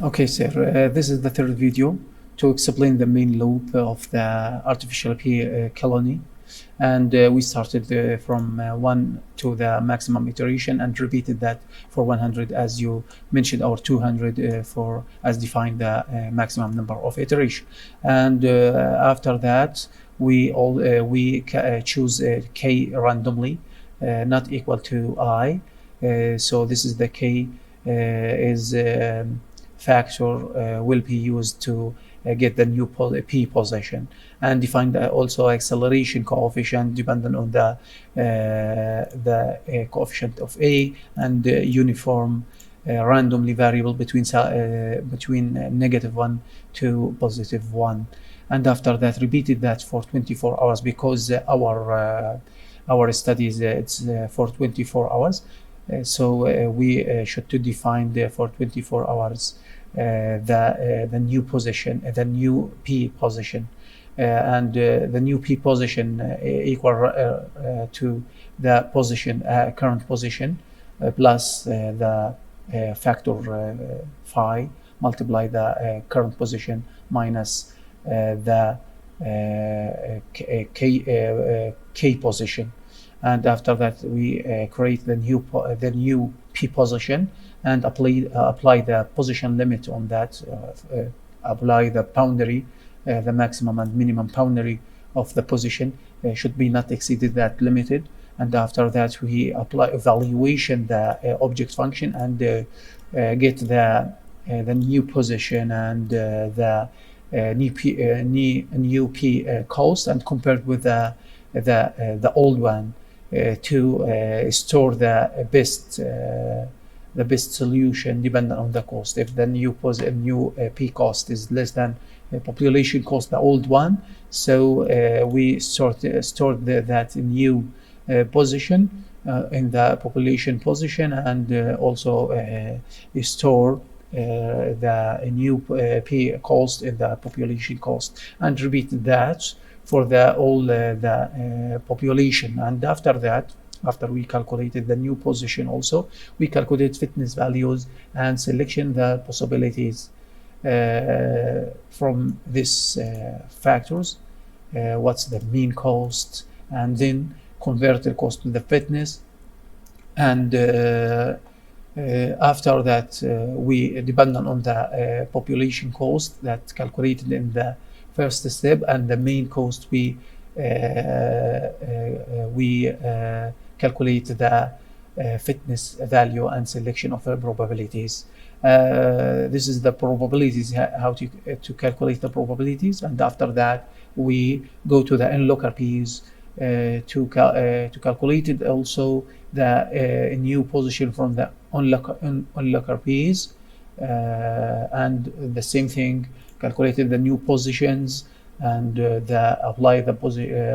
Okay, sir. This is the third video to explain the main loop of the artificial colony. And we started from 1 to the maximum iteration and repeated that for 100 as you mentioned, or 200 for as defined the maximum number of iteration. And after that, we choose k randomly, not equal to I. So this is the k is factor will be used to get the new p position, and define also acceleration coefficient dependent on the coefficient of a, and uniform randomly variable between -1 to +1. And after that repeated that for 24 hours, because our studies it's for 24 hours. So we should to define for 24 hours the new position, the new p position, and the new p position equal to the position current position plus the factor phi multiply the current position minus the k position. And after that we create the new p position and apply the position limit on that, apply the boundary, the maximum and minimum boundary of the position should be not exceeded that limited. And after that we apply evaluation the object function and get the new position and the new p cost, and compared with the old one to store the best solution dependent on the cost. If the new p cost is less than population cost, the old one, so we stored that new position in the population position, and also store the new p cost in the population cost, and repeat that for all the population. And after that, after we calculated the new position, also we calculate fitness values and selection the possibilities from these factors, what's the mean cost, and then convert the cost to the fitness. And after that we dependent on the population cost that calculated in the first step, and the main cost we calculate the fitness value and selection of the probabilities. This is the probabilities, how to calculate the probabilities. And after that we go to the onlooker p's to calculate it, also the new position from the onlooker p's, and the same thing, calculated the new positions and apply the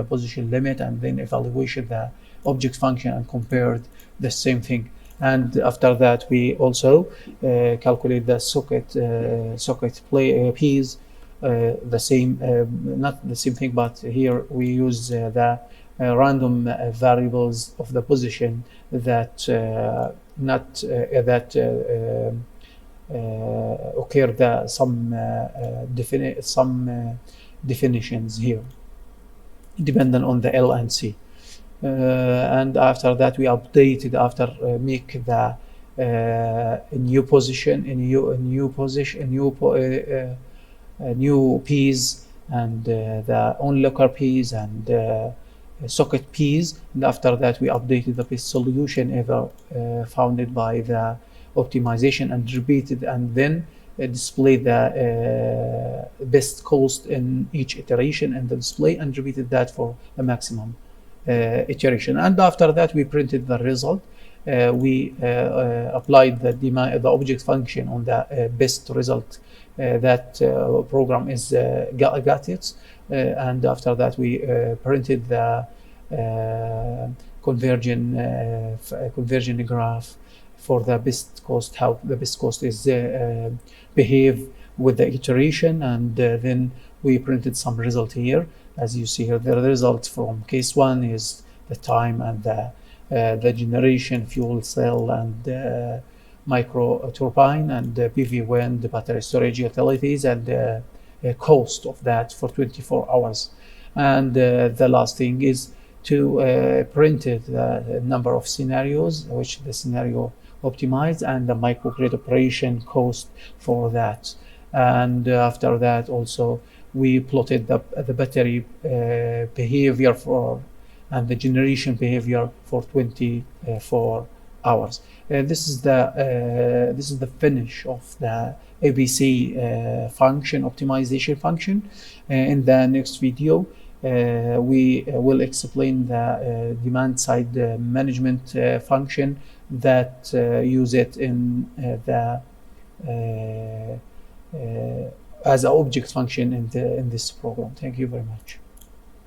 position limit, and then evaluation the object function and compared the same thing. And after that we also calculate the socket p's, the same, not the same thing, but here we use the random variables of the position that occur some definitions here dependent on the L and C. And after that we updated, after make the new position, new P's, and the onlooker P's and socket P's. And after that we updated the best solution ever founded by the optimization, and repeated, and then display the best cost in each iteration in the display, and repeated that for the maximum iteration. And after that we printed the result. We applied the object function on the best result that program is got it, and after that we printed the conversion graph for the best cost, how the best cost is behave with the iteration. And then we printed some result here. As you see here, the result from case 1 is the time and the generation fuel cell and micro turbine and PV wind, the battery storage utilities, and cost of that for 24 hours. And the last thing is to print the number of scenarios, which the scenario optimized, and the microgrid operation cost for that. And after that also we plotted the battery behavior for and the generation behavior for 24 hours. This is the finish of the ABC function, optimization function. In the next video we will explain the demand side management function that use it in the as an object function in this program. Thank you very much.